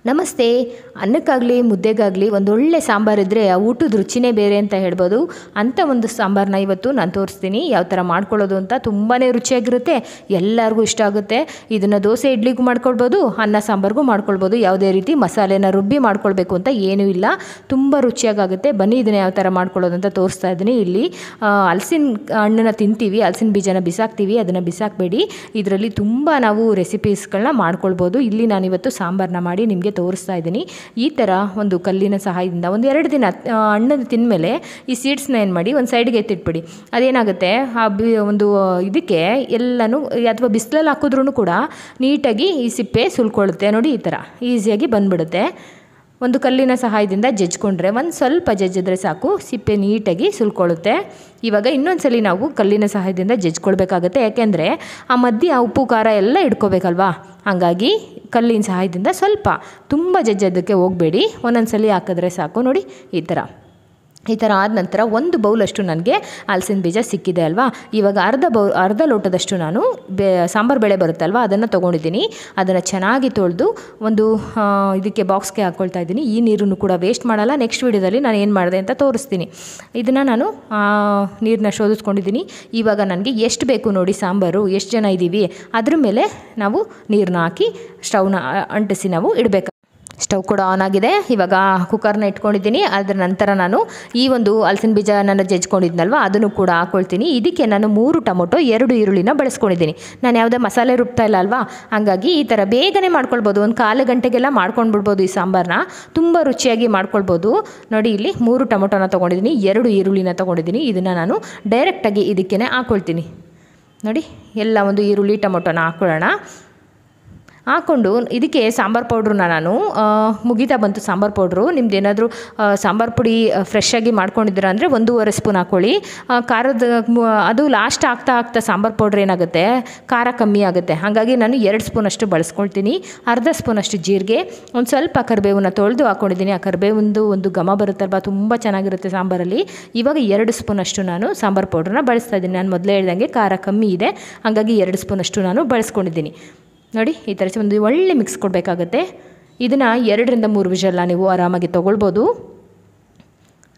ನಮಸ್ತೆ. ಅನ್ನಕ್ಕಾಗಲಿ ಮುದ್ದೆಗಾಗಲಿ ಒಂದೊಳ್ಳೆ ಸಾಂಬಾರಿದ್ದರೆ ಆ ಊಟದ ರುಚಿನೇ ಬೇರೆ ಅಂತ ಹೇಳ್ಬೋದು. ಅಂಥ ಒಂದು ಸಾಂಬಾರನ್ನ ಇವತ್ತು ನಾನು ತೋರಿಸ್ತೀನಿ ಯಾವ ಥರ ಮಾಡ್ಕೊಳ್ಳೋದು ಅಂತ. ತುಂಬಾ ರುಚಿಯಾಗಿರುತ್ತೆ, ಎಲ್ಲರಿಗೂ ಇಷ್ಟ ಆಗುತ್ತೆ. ಇದನ್ನು ದೋಸೆ ಇಡ್ಲಿಗೂ ಮಾಡ್ಕೊಳ್ಬೋದು, ಅನ್ನ ಸಾಂಬಾರಿಗೂ ಮಾಡ್ಕೊಳ್ಬೋದು. ಯಾವುದೇ ರೀತಿ ಮಸಾಲೆನ ರುಬ್ಬಿ ಮಾಡ್ಕೊಳ್ಬೇಕು ಅಂತ ಏನೂ ಇಲ್ಲ, ತುಂಬ ರುಚಿಯಾಗುತ್ತೆ. ಬನ್ನಿ ಇದನ್ನು ಯಾವ ಥರ ಮಾಡ್ಕೊಳ್ಳೋದು ಅಂತ ತೋರಿಸ್ತಾ ಇದ್ದೀನಿ. ಇಲ್ಲಿ ಹಲಸಿನ ಹಣ್ಣನ್ನು ತಿಂತೀವಿ, ಹಲಸಿನ ಬೀಜನ ಬಿಸಾಕ್ತೀವಿ, ಅದನ್ನು ಬಿಸಾಕಬೇಡಿ. ಇದರಲ್ಲಿ ತುಂಬ ನಾವು ರೆಸಿಪೀಸ್ಗಳನ್ನ ಮಾಡ್ಕೊಳ್ಬೋದು. ಇಲ್ಲಿ ನಾನಿವತ್ತು ಸಾಂಬಾರನ್ನ ಮಾಡಿ ನಿಮಗೆ ತೋರಿಸ್ತಾ ಇದ್ದೀನಿ. ಈ ಥರ ಒಂದು ಕಲ್ಲಿನ ಸಹಾಯದಿಂದ ಒಂದು 2 ದಿನ ಹಣ್ಣನ್ನು ತಿಂದಮೇಲೆ ಈ ಸೀಡ್ಸ್ನ ಏನು ಮಾಡಿ ಒಂದು ಸೈಡ್ಗೆ ಎತ್ತಿಟ್ಬಿಡಿ. ಅದೇನಾಗುತ್ತೆ, ಒಂದು ಇದಕ್ಕೆ ಎಲ್ಲನೂ ಅಥವಾ ಬಿಸಿಲಲ್ಲಿ ಹಾಕಿದ್ರೂ ಕೂಡ ನೀಟಾಗಿ ಈ ಸಿಪ್ಪೆ ಸುಲ್ಕೊಳ್ಳುತ್ತೆ. ನೋಡಿ, ಈ ಥರ ಈಸಿಯಾಗಿ ಬಂದುಬಿಡುತ್ತೆ. ಒಂದು ಕಲ್ಲಿನ ಸಹಾಯದಿಂದ ಜಜ್ಜಿಕೊಂಡ್ರೆ ಒಂದು ಸ್ವಲ್ಪ ಜಜ್ಜಿದ್ರೆ ಸಾಕು, ಸಿಪ್ಪೆ ನೀಟಾಗಿ ಸುಲ್ಕೊಳ್ಳುತ್ತೆ. ಇವಾಗ ಇನ್ನೊಂದ್ಸಲಿ ನಾವು ಕಲ್ಲಿನ ಸಹಾಯದಿಂದ ಜಜ್ಕೊಳ್ಬೇಕಾಗತ್ತೆ, ಯಾಕೆಂದರೆ ಆ ಮಧ್ಯೆ ಉಪ್ಪು ಖಾರ ಎಲ್ಲ ಇಟ್ಕೋಬೇಕಲ್ವಾ. ಹಾಗಾಗಿ ಕಲ್ಲಿನ ಸಹಾಯದಿಂದ ಸ್ವಲ್ಪ ತುಂಬ ಜಜ್ಜೋದಕ್ಕೆ ಹೋಗಬೇಡಿ, ಒಂದೊಂದ್ಸಲಿ ಹಾಕಿದ್ರೆ ಸಾಕು. ನೋಡಿ, ಈ ಥರ ಆದ ನಂತರ 1 ಬೌಲಷ್ಟು ನನಗೆ ಹಲಸಿನ ಬೀಜ ಸಿಕ್ಕಿದೆ ಅಲ್ವಾ. ಇವಾಗ ಅರ್ಧ ಲೋಟದಷ್ಟು ನಾನು ಸಾಂಬಾರು ಬೇಳೆ ಬರುತ್ತಲ್ವ, ಅದನ್ನು ತೊಗೊಂಡಿದ್ದೀನಿ. ಅದನ್ನು ಚೆನ್ನಾಗಿ ತೊಳೆದು ಒಂದು ಇದಕ್ಕೆ ಬಾಕ್ಸ್ಗೆ ಹಾಕ್ಕೊಳ್ತಾ ಇದ್ದೀನಿ. ಈ ನೀರನ್ನು ಕೂಡ ವೇಸ್ಟ್ ಮಾಡಲ್ಲ. ನೆಕ್ಸ್ಟ್ ವೀಡಿಯೋದಲ್ಲಿ ನಾನು ಏನು ಮಾಡಿದೆ ಅಂತ ತೋರಿಸ್ತೀನಿ. ಇದನ್ನು ನಾನು ನೀರನ್ನ ಶೋಧಿಸ್ಕೊಂಡಿದ್ದೀನಿ. ಇವಾಗ ನನಗೆ ಎಷ್ಟು ಬೇಕು ನೋಡಿ ಸಾಂಬಾರು, ಎಷ್ಟು ಜನ ಇದ್ದೀವಿ ಅದ್ರ ಮೇಲೆ ನಾವು ನೀರನ್ನ ಹಾಕಿ ಸ್ಟವ್ನ ಅಂಟಿಸಿ ನಾವು ಇಡಬೇಕು. ಸ್ಟವ್ ಕೂಡ ಆನ್ ಆಗಿದೆ. ಇವಾಗ ಕುಕ್ಕರ್ನ ಇಟ್ಕೊಂಡಿದ್ದೀನಿ. ಅದರ ನಂತರ ನಾನು ಈ ಒಂದು ಹಲಸಿನ ಬೀಜ ನಾನು ಜಜ್ಕೊಂಡಿದ್ನಲ್ವ ಅದನ್ನು ಕೂಡ ಹಾಕ್ಕೊಳ್ತೀನಿ. ಇದಕ್ಕೆ ನಾನು 3 ಟೊಮೊಟೊ 2 ಈರುಳ್ಳಿನ ಬಳಸ್ಕೊಂಡಿದ್ದೀನಿ. ನಾನು ಯಾವುದೇ ಮಸಾಲೆ ರುಬ್ತಾ ಇಲ್ಲ ಅಲ್ವಾ, ಹಾಗಾಗಿ ಈ ಥರ ಬೇಗನೆ ಮಾಡ್ಕೊಳ್ಬೋದು. ಒಂದು 1/4 ಗಂಟೆಗೆಲ್ಲ ಮಾಡ್ಕೊಂಡ್ಬಿಡ್ಬೋದು. ಈ ಸಾಂಬಾರನ್ನ ತುಂಬ ರುಚಿಯಾಗಿ ಮಾಡ್ಕೊಳ್ಬೋದು. ನೋಡಿ, ಇಲ್ಲಿ 3 ಟೊಮೊಟೊನ ತೊಗೊಂಡಿದ್ದೀನಿ, 2 ಈರುಳ್ಳಿನ ತೊಗೊಂಡಿದ್ದೀನಿ. ಇದನ್ನು ನಾನು ಡೈರೆಕ್ಟಾಗಿ ಇದಕ್ಕೇ ಹಾಕ್ಕೊಳ್ತೀನಿ. ನೋಡಿ, ಎಲ್ಲ ಒಂದು ಈರುಳ್ಳಿ ಟೊಮೊಟೊನ ಹಾಕ್ಕೊಳ್ಳೋಣ. ಹಾಕ್ಕೊಂಡು ಇದಕ್ಕೆ ಸಾಂಬಾರು ಪೌಡ್ರನ್ನ ನಾನು ಮುಗಿತಾ ಬಂತು ಸಾಂಬಾರು ಪೌಡ್ರು. ನಿಮ್ದು ಏನಾದರೂ ಸಾಂಬಾರು ಪುಡಿ ಫ್ರೆಶ್ಶಾಗಿ ಮಾಡ್ಕೊಂಡಿದ್ದೀರ ಅಂದರೆ 1.5 ಸ್ಪೂನ್ ಹಾಕ್ಕೊಳ್ಳಿ. ಖಾರದ ಅದು ಲಾಸ್ಟ್ ಆಗ್ತಾ ಸಾಂಬಾರು ಪೌಡ್ರ್ ಏನಾಗುತ್ತೆ, ಖಾರ ಕಮ್ಮಿ ಆಗುತ್ತೆ. ಹಾಗಾಗಿ ನಾನು 2 ಸ್ಪೂನಷ್ಟು ಬಳಸ್ಕೊಳ್ತೀನಿ. ಅರ್ಧ ಸ್ಪೂನಷ್ಟು ಜೀರಿಗೆ, ಒಂದು ಸ್ವಲ್ಪ ಕರಿಬೇವನ್ನ ತೊಳೆದು ಹಾಕ್ಕೊಂಡಿದ್ದೀನಿ. ಆ ಕರಿಬೇವಿಂದು ಒಂದು ಘಮ ಬರುತ್ತಲ್ವ, ತುಂಬ ಚೆನ್ನಾಗಿರುತ್ತೆ ಸಾಂಬಾರಲ್ಲಿ. ಇವಾಗ 2 ಸ್ಪೂನಷ್ಟು ನಾನು ಸಾಂಬಾರು ಪೌಡ್ರನ್ನ ಬಳಸ್ತಾ ಇದ್ದೀನಿ. ನಾನು ಮೊದಲೇ ಹೇಳ್ದಂಗೆ ಖಾರ ಕಮ್ಮಿ ಇದೆ, ಹಾಗಾಗಿ 2 ಸ್ಪೂನಷ್ಟು ನಾನು ಬಳಸ್ಕೊಂಡಿದ್ದೀನಿ. ನೋಡಿ, ಈ ಥರ ಒಂದು ಒಳ್ಳೆ ಮಿಕ್ಸ್ ಕೊಡಬೇಕಾಗತ್ತೆ. ಇದನ್ನು 2 ರಿಂದ 3 ವಿಷಲ್ನ ನೀವು ಆರಾಮಾಗಿ ತೊಗೊಳ್ಬೋದು.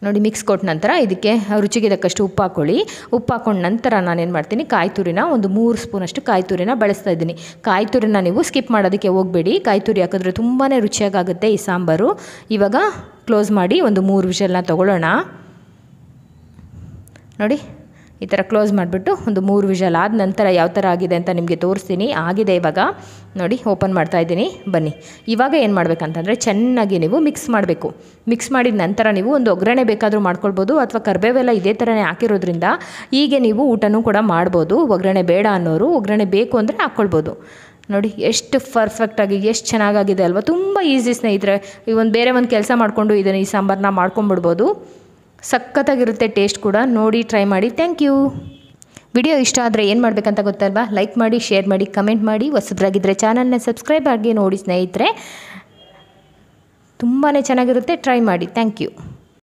ನೋಡಿ, ಮಿಕ್ಸ್ ಕೊಟ್ಟ ನಂತರ ಇದಕ್ಕೆ ರುಚಿಗೆ ತಕ್ಕಷ್ಟು ಉಪ್ಪು ಹಾಕ್ಕೊಳ್ಳಿ. ಉಪ್ಪು ಹಾಕ್ಕೊಂಡ ನಂತರ ನಾನೇನು ಮಾಡ್ತೀನಿ, ಕಾಯಿ ತುರಿನ ಒಂದು 3 ಸ್ಪೂನಷ್ಟು ಕಾಯಿ ತುರಿನ ಬಳಸ್ತಾ ಇದ್ದೀನಿ. ಕಾಯಿ ತುರಿನ ನೀವು ಸ್ಕಿಪ್ ಮಾಡೋದಕ್ಕೆ ಹೋಗಬೇಡಿ. ಕಾಯಿ ತುರಿ ಹಾಕಿದ್ರೆ ತುಂಬಾ ರುಚಿಯಾಗುತ್ತೆ ಈ ಸಾಂಬಾರು. ಇವಾಗ ಕ್ಲೋಸ್ ಮಾಡಿ ಒಂದು 3 ವಿಷಲ್ನ ತೊಗೊಳ್ಳೋಣ. ನೋಡಿ, ಈ ಥರ ಕ್ಲೋಸ್ ಮಾಡಿಬಿಟ್ಟು ಒಂದು 3 ವಿಷಲ್ ಆದ ನಂತರ ಯಾವ ಥರ ಆಗಿದೆ ಅಂತ ನಿಮಗೆ ತೋರಿಸ್ತೀನಿ. ಆಗಿದೆ ಇವಾಗ. ನೋಡಿ, ಓಪನ್ ಮಾಡ್ತಾ ಇದ್ದೀನಿ. ಬನ್ನಿ, ಇವಾಗ ಏನು ಮಾಡಬೇಕಂತಂದರೆ ಚೆನ್ನಾಗಿ ನೀವು ಮಿಕ್ಸ್ ಮಾಡಬೇಕು. ಮಿಕ್ಸ್ ಮಾಡಿದ ನಂತರ ನೀವು ಒಂದು ಒಗ್ಗರಣೆ ಬೇಕಾದರೂ ಮಾಡ್ಕೊಳ್ಬೋದು, ಅಥವಾ ಕರಿಬೇವೆಲ್ಲ ಇದೇ ಥರನೇ ಹಾಕಿರೋದ್ರಿಂದ ಹೀಗೆ ನೀವು ಊಟನೂ ಕೂಡ ಮಾಡ್ಬೋದು. ಒಗ್ಗರಣೆ ಬೇಡ ಅನ್ನೋರು ಒಗ್ಗರಣೆ ಬೇಕು ಅಂದರೆ ಹಾಕ್ಕೊಳ್ಬೋದು. ನೋಡಿ, ಎಷ್ಟು ಪರ್ಫೆಕ್ಟಾಗಿ ಎಷ್ಟು ಚೆನ್ನಾಗಾಗಿದೆ ಅಲ್ವಾ. ತುಂಬ ಈಸಿ ಸ್ನೇಹಿತರೆ. ಬೇರೆ ಒಂದು ಕೆಲಸ ಮಾಡಿಕೊಂಡು ಈ ಸಾಂಬಾರನ್ನ ಮಾಡ್ಕೊಂಬಿಡ್ಬೋದು. ಸಖತ್ತಾಗಿರುತ್ತೆ ಟೇಸ್ಟ್ ಕೂಡ. ನೋಡಿ, ಟ್ರೈ ಮಾಡಿ. Thank you. ವಿಡಿಯೋ ಇಷ್ಟ ಆದರೆ ಏನು ಮಾಡಬೇಕಂತ ಗೊತ್ತಲ್ವಾ, ಲೈಕ್ ಮಾಡಿ, ಶೇರ್ ಮಾಡಿ, ಕಮೆಂಟ್ ಮಾಡಿ. ಹೊಸಬ್ರಾಗಿದ್ದರೆ ಚಾನಲ್ನ ಸಬ್ಸ್ಕ್ರೈಬ್ ಆಗಿ ನೋಡಿ ಸ್ನೇಹಿತರೆ. ತುಂಬಾ ಚೆನ್ನಾಗಿರುತ್ತೆ. ಟ್ರೈ ಮಾಡಿ. Thank you.